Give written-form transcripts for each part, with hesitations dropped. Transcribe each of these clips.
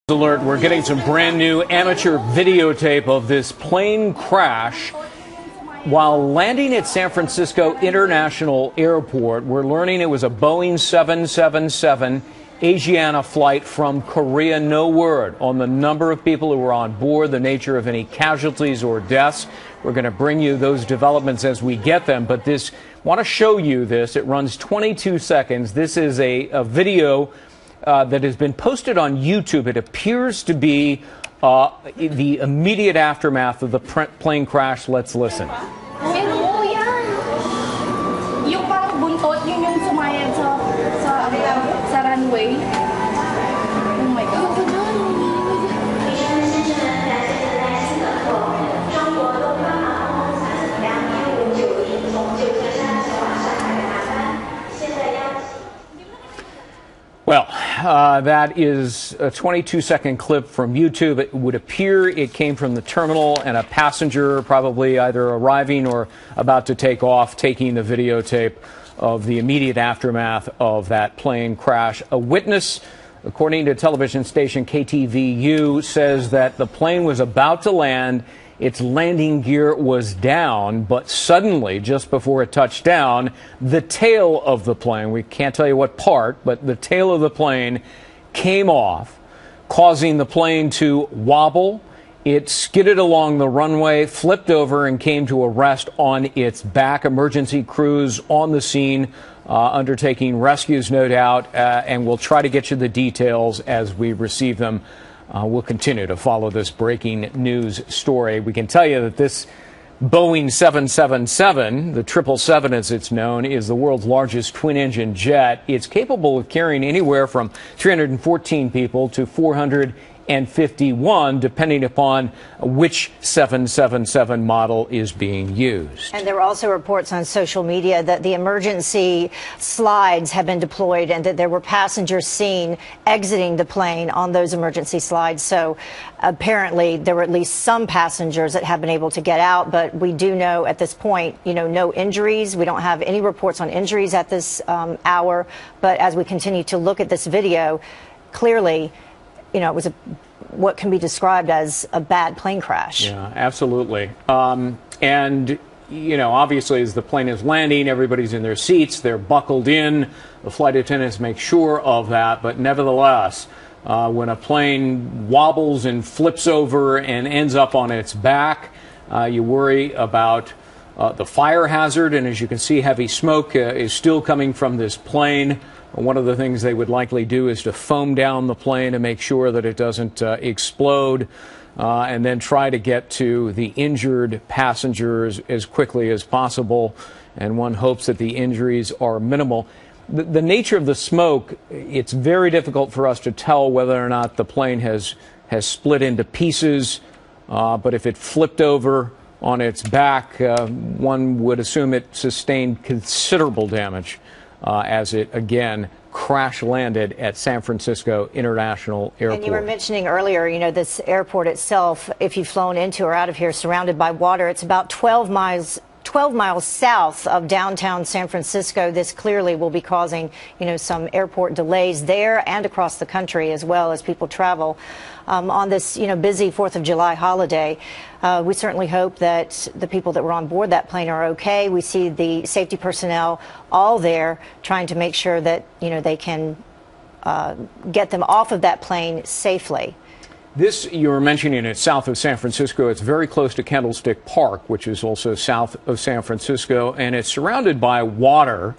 Alert, we're getting some brand new amateur videotape of this plane crash while landing at San Francisco International Airport. We're learning it was a Boeing 777 Asiana flight from Korea. No word on the number of people who were on board, the nature of any casualties or deaths. We're going to bring you those developments as we get them, but I want to show you this. It runs 22 seconds. This is a video that has been posted on YouTube. It appears to be the immediate aftermath of the plane crash. Let's listen. Yung parang buntot, yun yung sumayad sa runway. Oh my God. Well, that is a 22-second clip from YouTube. It would appear it came from the terminal and a passenger probably either arriving or about to take off, taking the videotape of the immediate aftermath of that plane crash. A witness, according to television station KTVU, says that the plane was about to land. Its landing gear was down, but suddenly, just before it touched down, the tail of the plane, we can't tell you what part, but the tail of the plane came off, causing the plane to wobble. It skidded along the runway, flipped over, and came to a rest on its back. Emergency crews on the scene, undertaking rescues, no doubt, and we'll try to get you the details as we receive them. We'll continue to follow this breaking news story. We can tell you that this Boeing 777, the 777 as it's known, is the world's largest twin-engine jet. It's capable of carrying anywhere from 314 people to 451, depending upon which 777 model is being used. And there were also reports on social media that the emergency slides have been deployed and that there were passengers seen exiting the plane on those emergency slides. So apparently there were at least some passengers that have been able to get out, but we do know at this point, no injuries. We don't have any reports on injuries at this hour. But as we continue to look at this video, clearly, it was what can be described as a bad plane crash. Yeah, absolutely. And, obviously as the plane is landing, everybody's in their seats, they're buckled in. The flight attendants make sure of that. But nevertheless, when a plane wobbles and flips over and ends up on its back, you worry about the fire hazard. And as you can see, heavy smoke is still coming from this plane. One of the things they would likely do is to foam down the plane to make sure that it doesn't explode, and then try to get to the injured passengers as quickly as possible. And one hopes that the injuries are minimal. The nature of the smoke, it's very difficult for us to tell whether or not the plane has split into pieces. But if it flipped over on its back, one would assume it sustained considerable damage as it, again, crash landed at San Francisco International Airport. And you were mentioning earlier, this airport itself, if you've flown into or out of here, surrounded by water, it's about 12 miles south of downtown San Francisco. This clearly will be causing, some airport delays there and across the country as well as people travel on this, busy 4th of July holiday. We certainly hope that the people that were on board that plane are okay. We see the safety personnel all there trying to make sure that, they can get them off of that plane safely. This, you were mentioning it south of San Francisco. It's very close to Candlestick Park, which is also south of San Francisco, and it's surrounded by water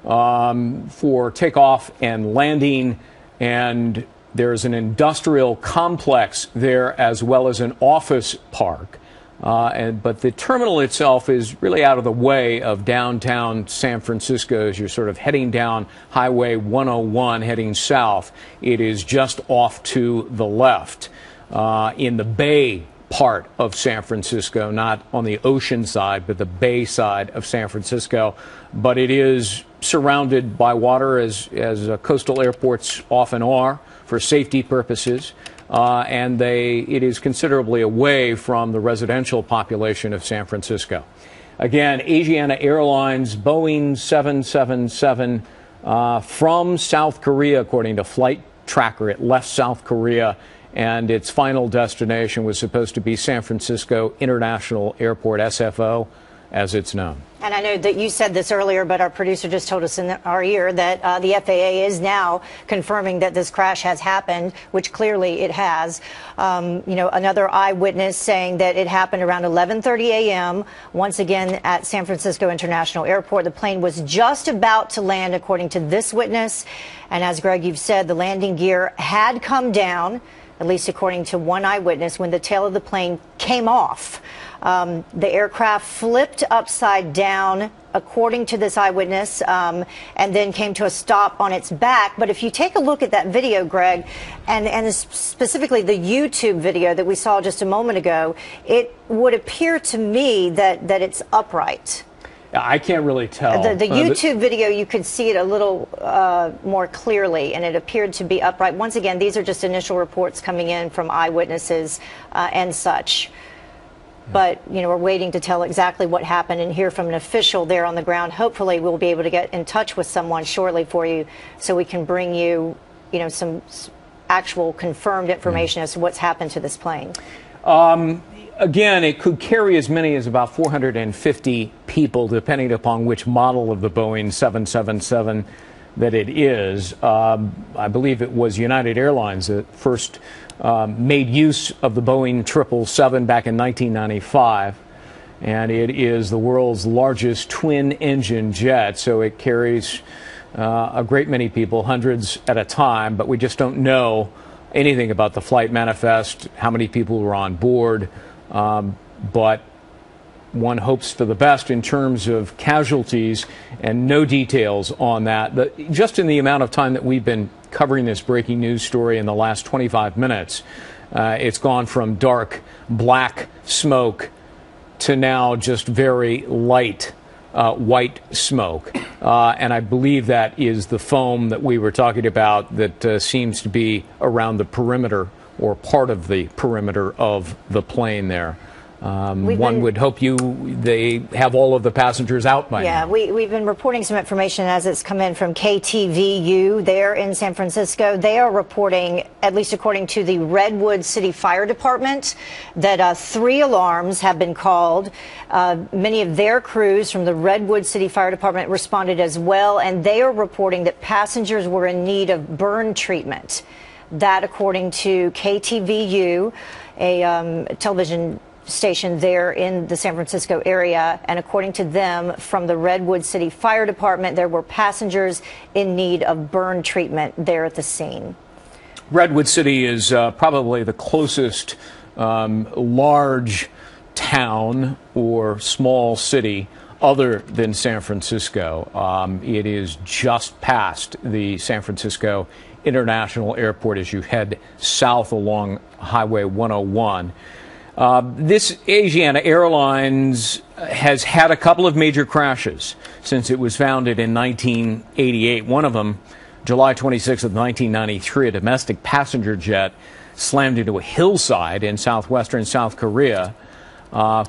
for takeoff and landing, and there's an industrial complex there as well as an office park. But the terminal itself is really out of the way of downtown San Francisco as you're sort of heading down Highway 101 heading south. It is just off to the left in the bay part of San Francisco, not on the ocean side, but the bay side of San Francisco. But it is surrounded by water as coastal airports often are for safety purposes. And it is considerably away from the residential population of San Francisco. Again, Asiana Airlines Boeing 777 from South Korea, according to Flight Tracker. It left South Korea and its final destination was supposed to be San Francisco International Airport, S.F.O, as it's known. And I know that you said this earlier, but our producer just told us in our ear that the FAA is now confirming that this crash has happened, which clearly it has. Another eyewitness saying that it happened around 11:30 a.m. once again at San Francisco International Airport. The plane was just about to land, according to this witness. And as Greg, you've said, the landing gear had come down, at least according to one eyewitness, when the tail of the plane came off. The aircraft flipped upside down, according to this eyewitness, and then came to a stop on its back. But if you take a look at that video, Greg, and specifically the YouTube video that we saw just a moment ago, it would appear to me that it's upright. I can't really tell. The YouTube video, you could see it a little more clearly, and it appeared to be upright. Once again, these are just initial reports coming in from eyewitnesses and such. But, we're waiting to tell exactly what happened and hear from an official there on the ground. Hopefully, we'll be able to get in touch with someone shortly for you so we can bring you, some actual confirmed information as to what's happened to this plane. Again, it could carry as many as about 450 people, depending upon which model of the Boeing 777 that it is. I believe it was United Airlines that first made use of the Boeing 777 back in 1995, and it is the world's largest twin-engine jet, so it carries a great many people, hundreds at a time, but we just don't know anything about the flight manifest, how many people were on board, but one hopes for the best in terms of casualties, and no details on that. Just in the amount of time that we've been covering this breaking news story in the last 25 minutes, it's gone from dark black smoke to now just very light white smoke. And I believe that is the foam that we were talking about that seems to be around the perimeter or part of the perimeter of the plane there. One would hope they have all of the passengers out by now. Yeah, we've been reporting some information as it's come in from KTVU there in San Francisco. They are reporting, at least according to the Redwood City Fire Department, that 3 alarms have been called. Many of their crews from the Redwood City Fire Department responded as well, and they are reporting that passengers were in need of burn treatment. That, according to KTVU, a television station there in the San Francisco area, and according to them, from the Redwood City Fire Department, there were passengers in need of burn treatment there at the scene. Redwood City is probably the closest large town or small city other than San Francisco. It is just past the San Francisco International Airport as you head south along Highway 101. This Asiana Airlines has had a couple of major crashes since it was founded in 1988. One of them, July 26th of 1993, a domestic passenger jet slammed into a hillside in southwestern South Korea,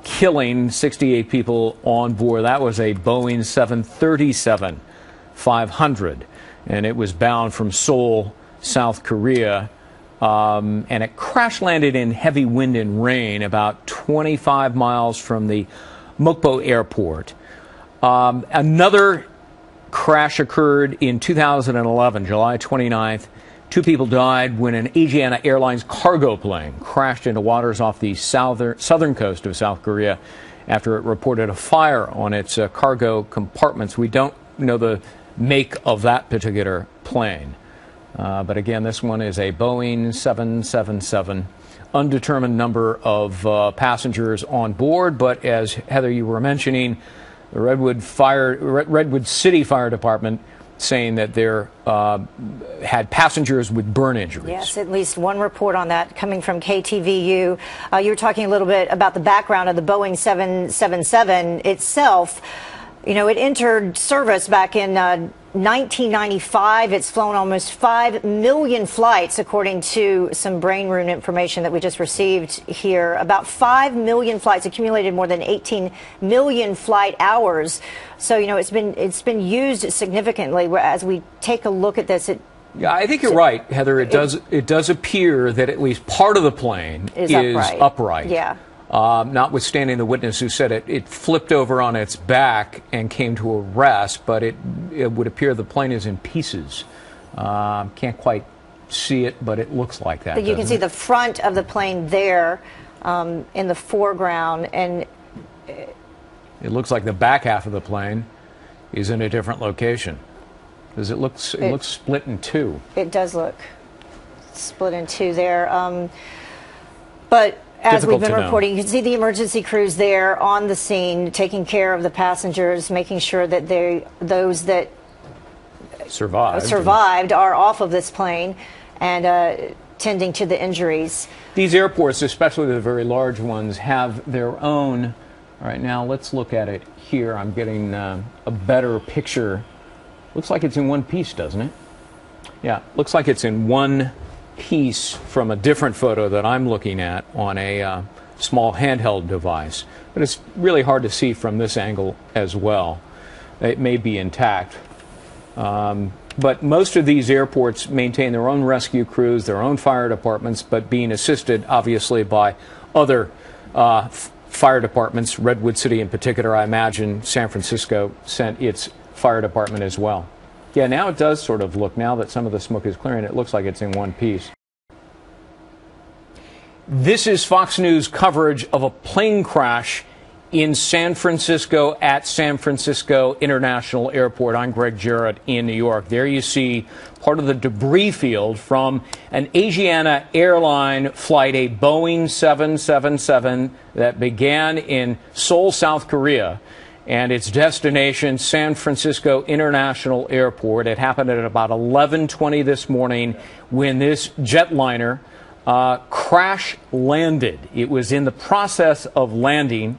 killing 68 people on board. That was a Boeing 737-500, and it was bound from Seoul, South Korea. And it crash landed in heavy wind and rain about 25 miles from the Mokpo airport. Another crash occurred in 2011, July 29th. 2 people died when an Asiana Airlines cargo plane crashed into waters off the southern coast of South Korea after it reported a fire on its cargo compartments. We don't know the make of that particular plane. But again, this one is a Boeing 777, undetermined number of passengers on board. But as Heather, you were mentioning, the Redwood City Fire Department saying that there had passengers with burn injuries. Yes, at least one report on that coming from KTVU. You were talking a little bit about the background of the Boeing 777 itself. It entered service back in 1995. It's flown almost 5 million flights, according to some brain room information that we just received here. About 5 million flights, accumulated more than 18 million flight hours. So, it's been used significantly. As we take a look at this, Yeah, I think you're right, Heather. It does appear that at least part of the plane is upright. Yeah. Notwithstanding the witness who said it flipped over on its back and came to a rest, but it would appear the plane is in pieces. Can't quite see it, but it looks like that. You can see the front of the plane there in the foreground, and it looks like the back half of the plane is in a different location. Because it looks split in two. It does look split in two there. But as we've been reporting, you can see the emergency crews there on the scene, taking care of the passengers, making sure that those that survived are off of this plane and tending to the injuries. These airports, especially the very large ones, have their own. All right, now let's look at it here. I'm getting a better picture. Looks like it's in one piece, doesn't it? Yeah, looks like it's in one piece from a different photo that I'm looking at on a small handheld device. But it's really hard to see from this angle as well. It may be intact. But most of these airports maintain their own rescue crews, their own fire departments, but being assisted, obviously, by other fire departments. Redwood City in particular, I imagine San Francisco sent its fire department as well. Yeah, now it does sort of look, now that some of the smoke is clearing, it looks like it's in one piece. This is Fox News coverage of a plane crash in San Francisco at San Francisco International Airport. I'm Greg Jarrett in New York. There you see part of the debris field from an Asiana airline flight, a Boeing 777 that began in Seoul, South Korea, and its destination, San Francisco International Airport. It happened at about 11:20 this morning when this jetliner crash landed. It was in the process of landing,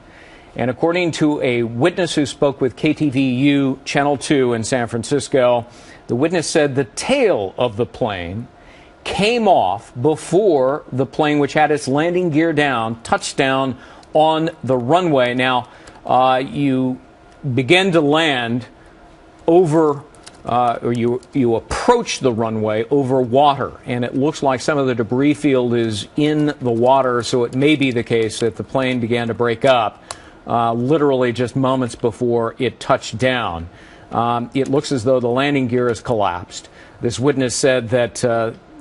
and according to a witness who spoke with KTVU Channel 2 in San Francisco, the witness said the tail of the plane came off before the plane, which had its landing gear down, touched down on the runway. Now, you begin to land over, or you approach the runway over water, and it looks like some of the debris field is in the water, so it may be the case that the plane began to break up literally just moments before it touched down. It looks as though the landing gear has collapsed. This witness said that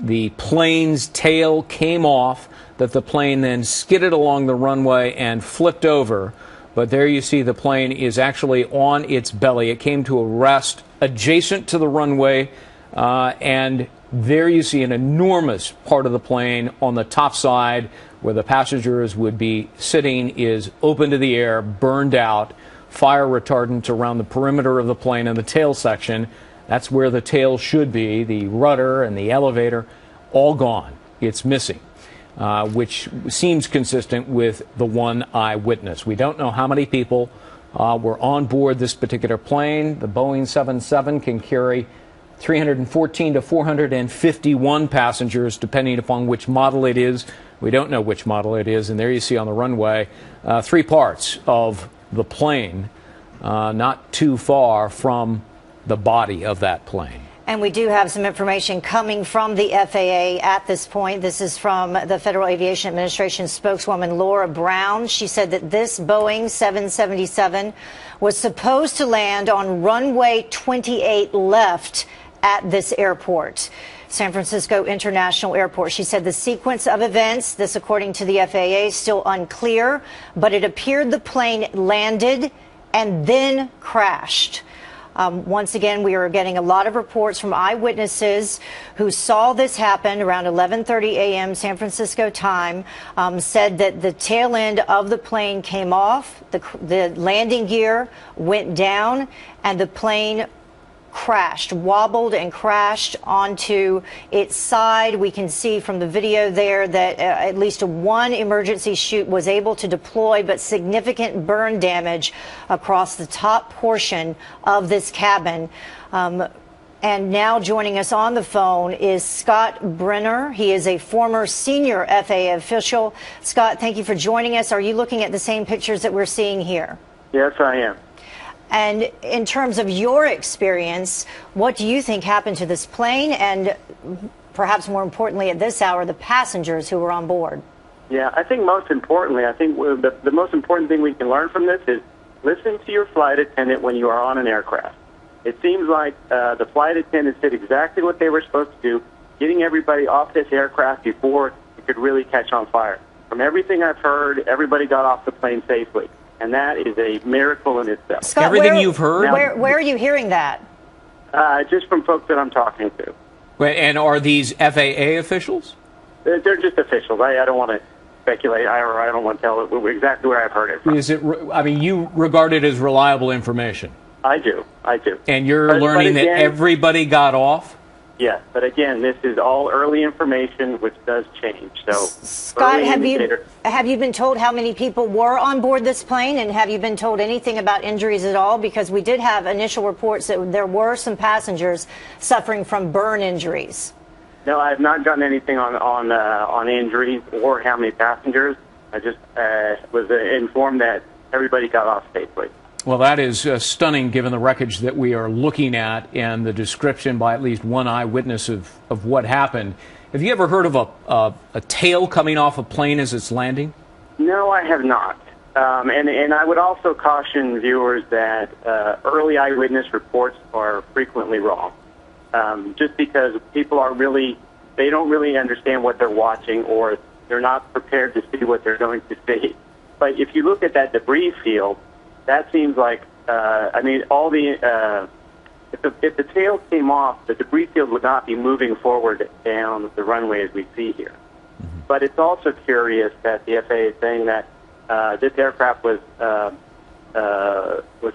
the plane's tail came off, that the plane then skidded along the runway and flipped over. But there you see the plane is actually on its belly. It came to a rest adjacent to the runway, and there you see an enormous part of the plane on the top side where the passengers would be sitting is open to the air, burned out, fire retardant around the perimeter of the plane and the tail section. That's where the tail should be. The rudder and the elevator, all gone. It's missing. Which seems consistent with the one eyewitness. We don't know how many people were on board this particular plane. The Boeing 777 can carry 314 to 451 passengers, depending upon which model it is. We don't know which model it is, and there you see on the runway three parts of the plane, not too far from the body of that plane. And we do have some information coming from the FAA at this point. This is from the Federal Aviation Administration spokeswoman Laura Brown. She said that this Boeing 777 was supposed to land on runway 28 left at this airport, San Francisco International Airport. She said the sequence of events, this according to the FAA, is still unclear, but it appeared the plane landed and then crashed. Once again, we are getting a lot of reports from eyewitnesses who saw this happen around 11:30 a.m. San Francisco time, said that the tail end of the plane came off, the landing gear went down, and the plane crashed, wobbled and crashed onto its side. We can see from the video there that at least one emergency chute was able to deploy, but significant burn damage across the top portion of this cabin. And now joining us on the phone is Scott Brenner. He is a former senior FAA official. Scott, thank you for joining us. Are you looking at the same pictures that we're seeing here? Yes, I am. And in terms of your experience, what do you think happened to this plane, and perhaps more importantly at this hour, the passengers who were on board? Yeah, I think most importantly, the most important thing we can learn from this is listen to your flight attendant when you are on an aircraft. It seems like the flight attendants did exactly what they were supposed to do, getting everybody off this aircraft before it could really catch on fire. From everything I've heard, everybody got off the plane safely, and that is a miracle in itself. Scott, everything you've heard? Where are you hearing that? Just from folks that I'm talking to. And are these FAA officials? They're just officials. I don't want to speculate, or I don't want to tell exactly where I've heard it from. Is it? I mean, you regard it as reliable information. I do. And you're learning that everybody got off? Yes, but again, this is all early information, which does change. So, Scott, have you been told how many people were on board this plane, and have you been told anything about injuries at all? Because we did have initial reports that there were some passengers suffering from burn injuries. No, I have not gotten anything on injuries or how many passengers. I just was informed that everybody got off safely. Well, that is stunning given the wreckage that we are looking at and the description by at least one eyewitness of what happened. Have you ever heard of a tail coming off a plane as it's landing? No, I have not. And I would also caution viewers that early eyewitness reports are frequently wrong. Just because people they don't really understand what they're watching, or they're not prepared to see what they're going to see. But if you look at that debris field, that seems like, all the, if the tail came off, the debris field would not be moving forward down the runway as we see here. Mm-hmm. But it's also curious that the FAA is saying that this aircraft was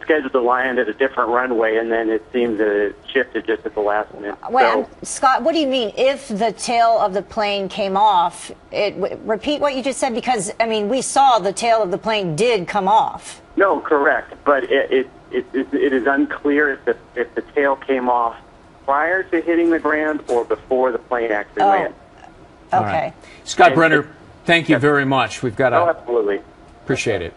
scheduled to land at a different runway, and then it seems that it shifted just at the last minute. Wait, Scott, what do you mean if the tail of the plane came off? Repeat what you just said, because, we saw the tail of the plane did come off. No, correct, but it is unclear if the tail came off prior to hitting the ground or before the plane actually landed. Okay. Right. Scott Brenner, thank you very much. We've got absolutely. Appreciate it.